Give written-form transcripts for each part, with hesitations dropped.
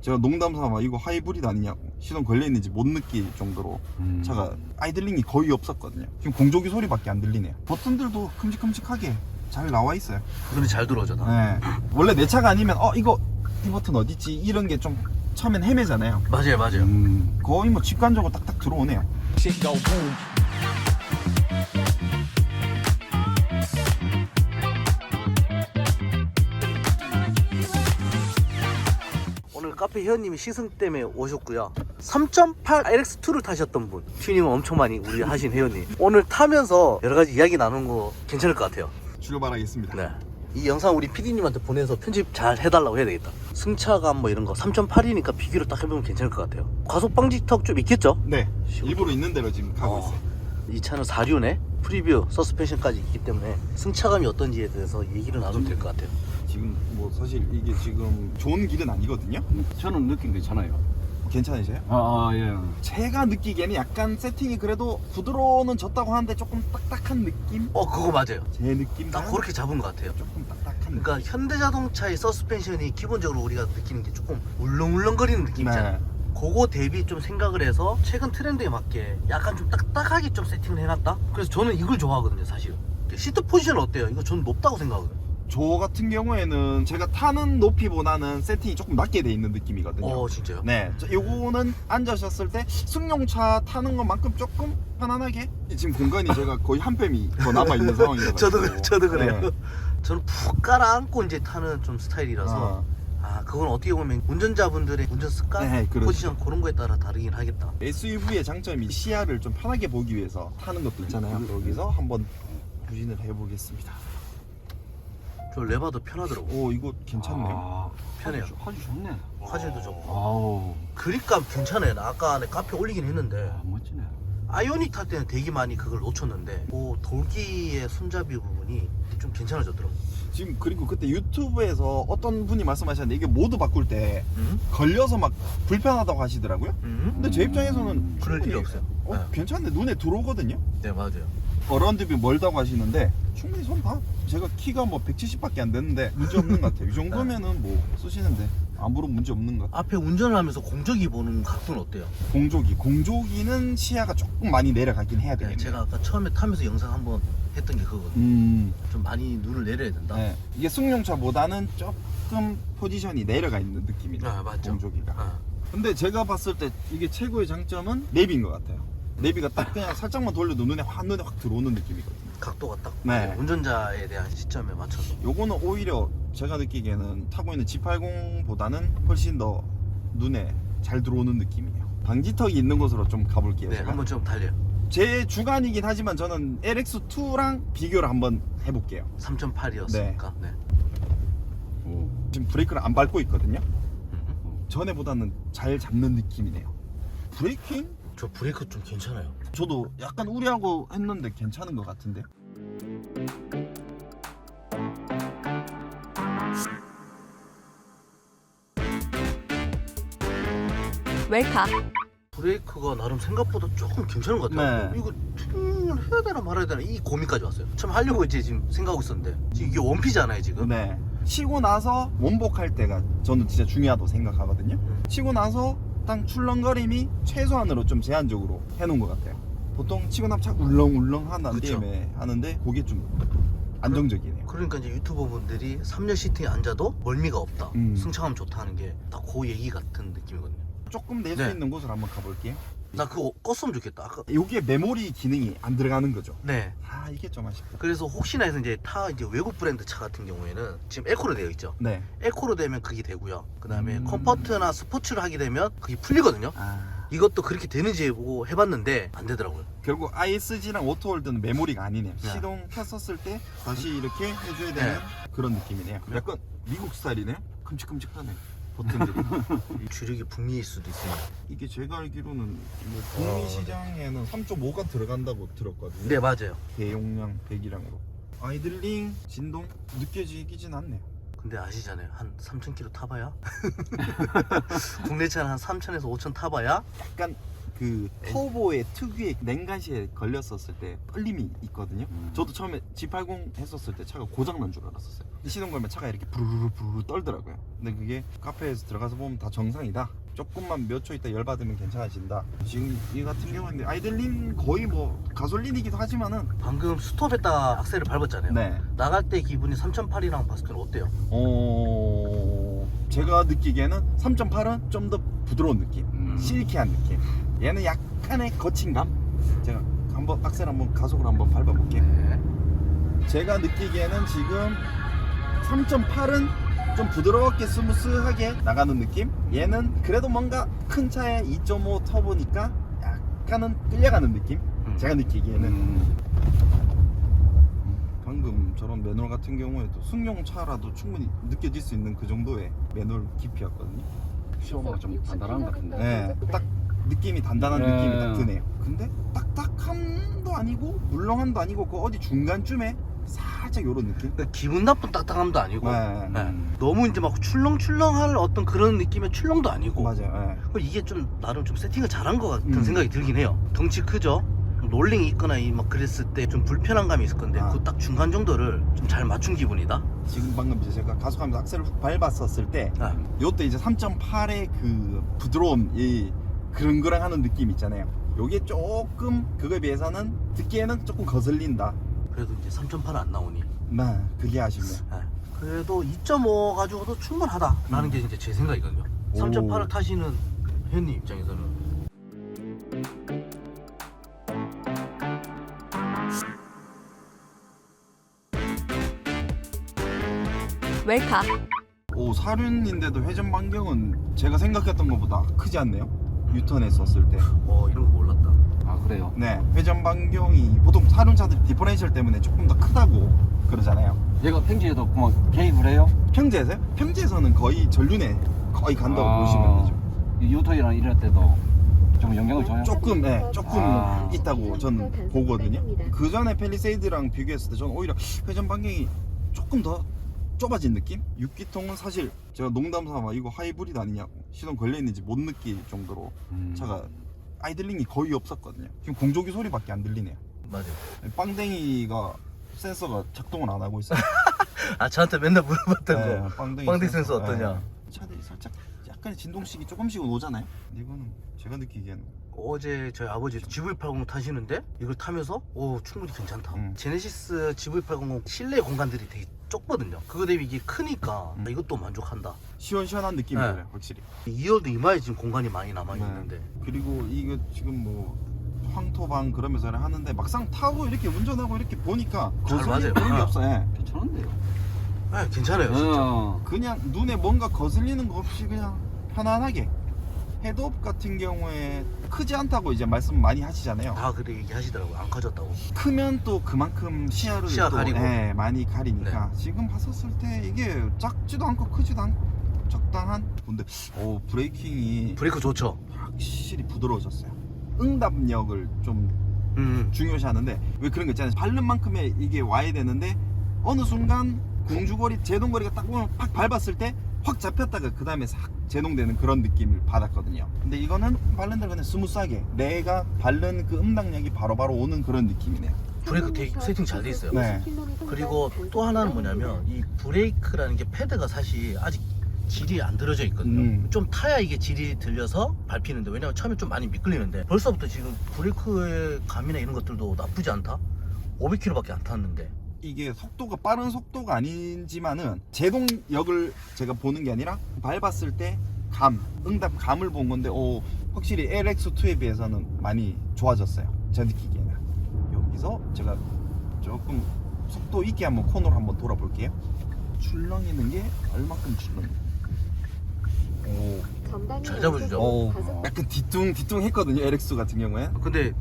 제가 농담삼아 이거 하이브리드 아니냐고 시동 걸려있는지 못 느낄 정도로 차가 아이들링이 거의 없었거든요. 지금 공조기 소리밖에 안 들리네요. 버튼들도 큼직큼직하게 잘 나와 있어요. 눈이 잘 들어오죠. 네. 원래 내 차가 아니면 이거 이 버튼 어디있지 이런 게 좀 처음엔 헤매잖아요. 맞아요, 맞아요. 거의 뭐 직관적으로 딱딱 들어오네요. 오늘 카페 회원님이 시승 때문에 오셨고요. 3.8 RX2를 타셨던 분, 튜닝을 엄청 많이 우리 하신 회원님, 오늘 타면서 여러 가지 이야기 나누는 거 괜찮을 것 같아요. 출발하겠습니다. 네. 이 영상 우리 PD님한테 보내서 편집 잘 해달라고 해야 되겠다. 승차감 뭐 이런 거 3.8이니까 비교를 딱 해보면 괜찮을 것 같아요. 과속 방지턱 좀 있겠죠? 네. 일부러 있는 대로 지금 가고 있어요. 이 차는 4륜에 프리뷰, 서스펜션까지 있기 때문에 승차감이 어떤지에 대해서 얘기를 나누면 될 것 같아요. 지금 뭐 사실 이게 지금 좋은 길은 아니거든요. 저는 느낌 괜찮아요. 괜찮으세요? 예. 제가 느끼기에는 약간 세팅이 그래도 부드러워는 졌다고 하는데 조금 딱딱한 느낌? 그거 맞아요. 제 느낌 딱 그렇게 잡은 것 같아요. 조금 딱딱한 느낌. 그러니까 현대자동차의 서스펜션이 기본적으로 우리가 느끼는 게 조금 울렁울렁거리는 느낌이잖아요. 그거 대비 좀 생각을 해서 최근 트렌드에 맞게 약간 좀 딱딱하게 좀 세팅을 해놨다? 그래서 저는 이걸 좋아하거든요, 사실. 시트 포지션 어때요? 이거 저는 높다고 생각하거든요. 저 같은 경우에는 제가 타는 높이보다는 세팅이 조금 낮게 돼 있는 느낌이거든요. 진짜요? 네, 요거는 앉으셨을 때 승용차 타는 것만큼 조금 편안하게 지금 공간이 제가 거의 한 뼘이 더 남아 있는 상황이거든요. 저도 그래요. 네. 저는 푹 깔아앉고 이제 타는 좀 스타일이라서 그건 어떻게 보면 운전자분들의 운전 습관, 네, 그렇죠. 포지션 그런 거에 따라 다르긴 하겠다. SUV의 장점이 시야를 좀 편하게 보기 위해서 타는 것도 있잖아요. 여기서 한번 부진을 해보겠습니다. 저 레바도 편하더라고. 이거 괜찮네요. 편해요. 아주 좋네. 화질도 좋고. 아우, 그립감 괜찮아요. 나 아까 카페 올리긴 했는데 멋지네. 아이오닉 탈 때는 되게 많이 그걸 놓쳤는데 돌기의 손잡이 부분이 좀 괜찮아졌더라고. 지금 그리고 그때 유튜브에서 어떤 분이 말씀하셨는데 이게 모드 바꿀 때 걸려서 막 불편하다고 하시더라고요. 근데 제 입장에서는 그럴 충분히 일이 없어요. 네. 괜찮네. 눈에 들어오거든요. 네, 맞아요. 어라운드뷰 멀다고 하시는데 충분히 손 다 제가 키가 뭐 170밖에 안 되는데 문제 없는 것 같아요. 이 정도면은 뭐 쓰시는데 아무런 문제 없는 것 같아요. 앞에 운전을 하면서 공조기 보는 각도는 어때요? 공조기는 시야가 조금 많이 내려가긴 해야 네, 되겠네요. 제가 아까 처음에 타면서 영상 한번 했던 게 그거거든요. 좀 좀 많이 눈을 내려야 된다. 이게 승용차보다는 조금 포지션이 내려가 있는 느낌이네요. 맞죠. 공조기가. 근데 제가 봤을 때 이게 최고의 장점은 내비인 것 같아요. 내비가 딱 그냥 살짝만 돌려도 눈에 확 들어오는 느낌이거든요. 각도가 딱 네. 운전자에 대한 시점에 맞춰서. 요거는 오히려 제가 느끼기에는 타고 있는 G80보다는 훨씬 더 눈에 잘 들어오는 느낌이에요. 방지턱이 있는 곳으로 좀 가볼게요. 네, 제가. 한번 좀 달려요. 제 주관이긴 하지만 저는 LX2랑 비교를 한번 해볼게요. 3.8이었으니까. 네. 지금 브레이크를 안 밟고 있거든요. 전에보다는 잘 잡는 느낌이네요. 브레이킹? 저 브레이크 좀 괜찮아요. 저도 약간 우려하고 했는데 괜찮은 것 같은데. 웰컴. 브레이크가 나름 생각보다 조금 괜찮은 것 같아요. 네. 이거 튜닝을 해야 되나 말아야 되나 이 고민까지 왔어요. 참 하려고 이제 지금 생각하고 있었는데 지금 이게 원피잖아요 지금. 네. 치고 나서 원복할 때가 저는 진짜 중요하다고 생각하거든요. 치고 나서 딱 출렁거림이 최소한으로 좀 제한적으로 해놓은 것 같아요. 보통 치고 나면 착 울렁울렁 하는 그쵸. 데에 하는데 그게 좀 안정적이네요. 그러니까 이제 유튜버분들이 3열 시트에 앉아도 멀미가 없다, 승차감 좋다는 게 딱 그 얘기 같은 느낌이거든요. 조금 낼 수 네. 있는 곳을 한번 가볼게요. 나 그거 껐으면 좋겠다. 아까. 여기에 메모리 기능이 안 들어가는 거죠. 네. 이게 좀 아쉽다. 그래서 혹시나 해서 이제 외국 브랜드 차 같은 경우에는 지금 에코로 되어 있죠. 네. 에코로 되면 그게 되고요. 그 다음에 컴포트나 스포츠를 하게 되면 그게 풀리거든요. 이것도 그렇게 되는지 보고 해봤는데 안 되더라고요. 결국 ISG랑 오토홀드는 메모리가 아니네요. 네. 시동 켰었을 때 다시 이렇게 해줘야 되는 그런 느낌이네요. 약간 미국 스타일이네요. 큼직큼직하네. 버튼들이. 주력이 북미일 수도 있습니다. 이게 제가 알기로는 뭐 북미 시장에는 3.5가 들어간다고 들었거든요. 네, 맞아요. 대용량 배기량으로. 아이들링 진동 느껴지긴 않네요. 근데 아시잖아요. 한 3,000km 타봐야? 국내 차는 한 3,000에서 5,000 타봐야? 약간 그 터보의 특유의 냉간시에 걸렸었을 때 떨림이 있거든요. 저도 처음에 G80 했었을 때 차가 고장난 줄 알았었어요. 시동 걸면 차가 이렇게 부르르 부르르 떨더라고요. 근데 그게 카페에서 들어가서 보면 다 정상이다. 조금만 몇 초 있다 열받으면 괜찮아진다. 지금 이 같은 경우는 아이들린 거의 뭐 가솔린이기도 하지만은 방금 스톱했다가 악셀을 밟았잖아요. 네. 나갈 때 기분이 3.8이랑 봤을 때는 어때요? 제가 느끼기에는 3.8은 좀 더 부드러운 느낌, 실키한 느낌. 얘는 약간의 거친 감. 제가 한번 악셀 한번 가속을 한번 밟아볼게요. 네. 제가 느끼기에는 지금 3.8은 좀 부드럽게 스무스하게 나가는 느낌. 얘는 그래도 뭔가 큰 차에 2.5 터보니까 약간은 끌려가는 느낌. 제가 느끼기에는 방금 저런 매놀 같은 경우에도 승용차라도 충분히 느껴질 수 있는 그 정도의 매놀 깊이였거든요. 시어가 좀 단단한 것 같은데. 네, 딱 느낌이 단단한 네. 느낌이 딱 드네요. 근데 딱딱함도 아니고 물렁함도 아니고 그 어디 중간쯤에 살짝 요런 느낌? 그러니까 기분 나쁜 딱딱함도 아니고 네. 네. 너무 이제 막 출렁출렁할 어떤 그런 느낌의 출렁도 아니고 맞아요. 그리고 이게 좀 나름 좀 세팅을 잘한 것 같은 음. 생각이 들긴 해요. 덩치 크죠? 롤링이 있거나 막 그랬을 때 좀 불편한 감이 있을 건데 아. 그 딱 중간 정도를 좀 잘 맞춘 기분이다. 지금 방금 이제 제가 가속하면서 악셀을 훅 밟았었을 때 아. 요때 이제 3.8의 그 부드러움, 이 그릉그릉하는 느낌 있잖아요. 요게 조금 그거에 비해서는 듣기에는 조금 거슬린다. 그래도 이제 3.8은 안 나오니 네, 그게 아쉽네요. 네. 그래도 2.5 가지고도 충분하다라는 게 이제 제 생각이거든요. 오. 3.8을 타시는 현님 입장에서는 웰카. 오, 사륜인데도 회전 반경은 제가 생각했던 것보다 크지 않네요. 유턴했었을 때. 이런 거 몰랐다. 아 그래요? 네, 회전 반경이 보통 사륜차들이 디퍼렌셜 때문에 조금 더 크다고 그러잖아요. 얘가 평지에도 그만 개입을 해요? 평지에서요? 평지에서는 거의 전륜에 거의 간다고 아. 보시면 되죠. 이 유토이랑 이럴 때도 좀 영향을 줘요? 조금, 조금 아. 있다고 저는 보거든요. 그 전에 펠리세이드랑 비교했을 때 저는 오히려 회전 반경이 조금 더 좁아진 느낌? 6기통은 사실 제가 농담삼아 이거 하이브리드 아니냐고 시동 걸려있는지 못 느낄 정도로 차가 아이들링이 거의 없었거든요. 지금 공조기 소리밖에 안 들리네요. 맞아요. 빵댕이가 센서가 작동을 안 하고 있어요. 아 저한테 맨날 물어봤던 네, 거. 빵댕이 빵댕이 센서 어떠냐? 네. 차들이 살짝 약간의 진동식이 조금씩은 오잖아요. 근데 이거는 제가 느끼기에는 어제 저희 아버지 GV800 타시는데 이걸 타면서 충분히 괜찮다. 제네시스 GV800 실내 공간들이 되게 좁거든요. 그거 대비 이게 크니까 이것도 만족한다. 시원시원한 느낌이 네. 들어요, 확실히. 2열도 이마에 지금 공간이 많이 남아있는데 그리고 이거 지금 뭐 황토방 그러면서 하는데 막상 타고 이렇게 운전하고 이렇게 보니까 잘 거슬리는 맞아요. 그런 게 네. 없어요. 예. 괜찮은데요? 네, 괜찮아요 진짜. 그냥 눈에 뭔가 거슬리는 거 없이 그냥 편안하게. 헤드업 같은 경우에 크지 않다고 이제 말씀 많이 하시잖아요. 다 그래 얘기하시더라고요. 안 커졌다고. 크면 또 그만큼 시야를 시야 또, 가리고. 예, 많이 가리니까 지금 봤었을 때 이게 작지도 않고 크지도 않고 적당한. 근데 브레이킹이 브레이크 좋죠. 확실히 부드러워졌어요. 응답력을 좀 중요시하는데 왜 그런 거 있잖아요. 밟는 만큼의 이게 와야 되는데 어느 순간 공주거리 제동거리가 딱 보면 팍 밟았을 때 확 잡혔다가 그 다음에 싹 제동되는 그런 느낌을 받았거든요. 근데 이거는 밟는 대로 그냥 스무스하게 내가 밟는 그 응답력이 바로바로 오는 그런 느낌이네요. 브레이크 세팅 잘 돼 있어요. 네. 그리고 또 하나는 뭐냐면 이 브레이크라는 게 패드가 사실 아직 질이 안 들어져 있거든요. 좀 타야 이게 질이 들려서 밟히는데 왜냐면 처음에 좀 많이 미끌리는데 벌써부터 지금 브레이크의 감이나 이런 것들도 나쁘지 않다. 500km밖에 안 탔는데 이게 속도가 빠른 속도가 아니지만은 제동력을 제가 보는 게 아니라 밟았을 때 응답감을 본 건데 확실히 LX2에 비해서는 많이 좋아졌어요. 제 느끼기에는. 여기서 제가 조금 속도 있게 한번 코너로 한번 돌아볼게요. 출렁이는 게 얼마큼 출렁이? 잘 잡아주죠. 약간 뒤뚱 했거든요. LX 같은 경우에. 근데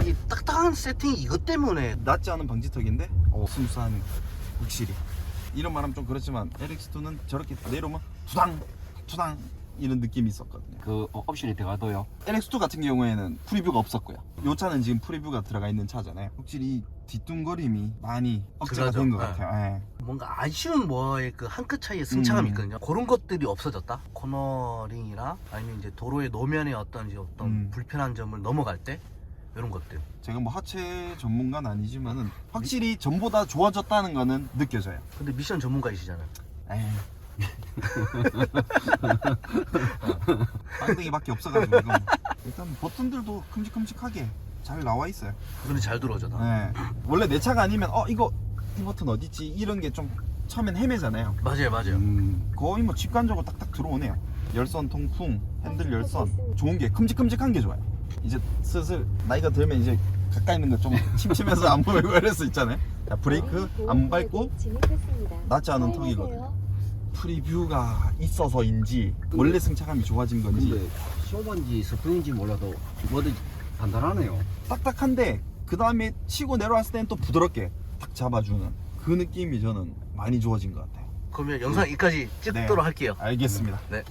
이 딱딱한 세팅이 이것 때문에 낮지 않은 방지턱인데 스무스한 확실히. 이런 말하면 좀 그렇지만 LX2는 저렇게 내려오면 투당 이런 느낌이 있었거든요. 그 옵션이 들어가도요. LX2 같은 경우에는 프리뷰가 없었고요. 이 차는 지금 프리뷰가 들어가 있는 차잖아요. 확실히 뒤뚱거림이 많이 억제가 된 것 네. 같아요. 예. 뭔가 아쉬운 뭐의 그 한 끗 차이의 승차감이 있거든요. 그런 것들이 없어졌다. 코너링이나 아니면 이제 도로의 노면의 어떤 불편한 점을 넘어갈 때 이런 것들. 제가 뭐 하체 전문가는 아니지만은 확실히 전보다 좋아졌다는 거는 느껴져요. 근데 미션 전문가이시잖아요. 에이. 빵댕이밖에 없어가지고 이건. 일단 버튼들도 큼직큼직하게 잘 나와 있어요. 눈이 잘 들어오죠. 다. 네. 원래 내 차가 아니면 이거 이 버튼 어디지 이런 게 좀 처음엔 헤매잖아요. 맞아요, 맞아요. 거의 뭐 직관적으로 딱딱 들어오네요. 열선 통풍, 핸들 열선 좋은 게 큼직큼직한 게 좋아요. 이제 슬슬 나이가 들면 이제 가까이 있는 거 좀 침침해서 안 보이고 이럴 수 있잖아요. 자, 브레이크 안 밟고 낮지 않은 턱이거든요. 프리뷰가 있어서인지 원래 승차감이 좋아진 건지 근데 쇼반지 스프링인지 몰라도 뭐든 단단하네요. 딱딱한데 그 다음에 치고 내려왔을 때는 또 부드럽게 탁 잡아주는 그 느낌이 저는 많이 좋아진 것 같아요. 그러면 영상 여기까지 찍도록 네. 할게요. 알겠습니다. 네.